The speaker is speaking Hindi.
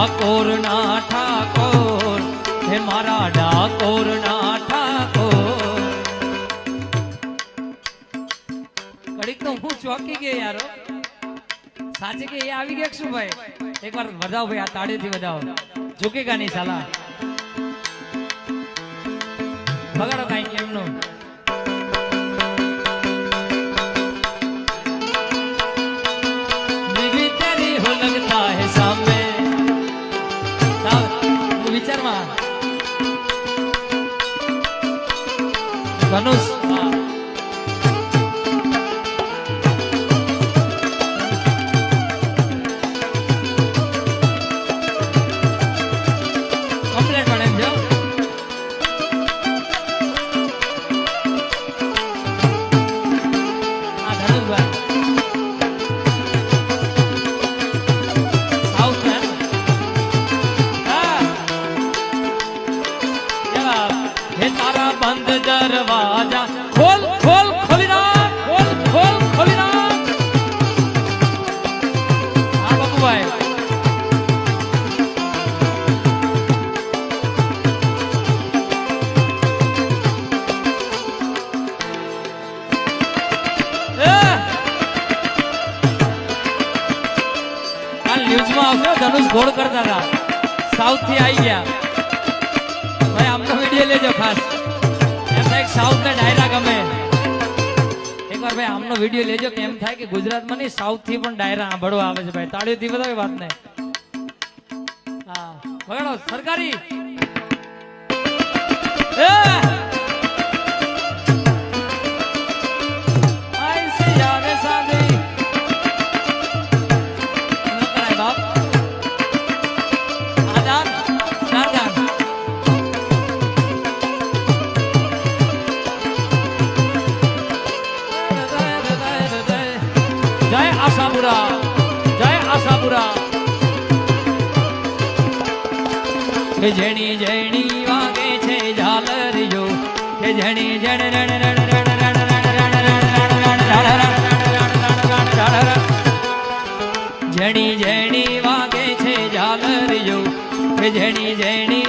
ડાકોર ના ઠાકોર હે મારા ડાકોર ના ઠાકોર. ઘડીક તો હું ચોકી ગયો યારો. સાચે કે એ આવી ગયા શું ભાઈ? એકવાર વધાવો ભાઈ, આ તાળીથી વધાવો. ઝુકેગા નહીં સાલા. બગાડો કાંઈ એમનું. लगता है सामने विचारमा धनुष कंप्लेंट बने जो धनुष भाई बंद दरवाजा खोल खोल खोली नाम, खोल खोल खोली नाम. हाँ बाबू भाई न्यूज में आवशे धनुष घोड़ करता था. साउथ थी आई गया भाई. आमनो वीडियो लेजो खास. साउथ ना डायरा गमे एक बार भाई आमनो वीडियो लेजो केम थाय कि गुजरात में नहीं साउथ थी पण डायरा सांभळवा आवे छे भाई. ताळीओ थी बतावे बात ने. हां वगाड़ो सरकारी आई से यारे सादी न कराय बाप. आदान नादान जय आशापुरा, जय आशापुरा. के जेणी जेणी वागे छे झालरियो के जेणी जेण रण रण रण रण रण जेणी जेणी वागे छे झालरियो के जेणी जेणी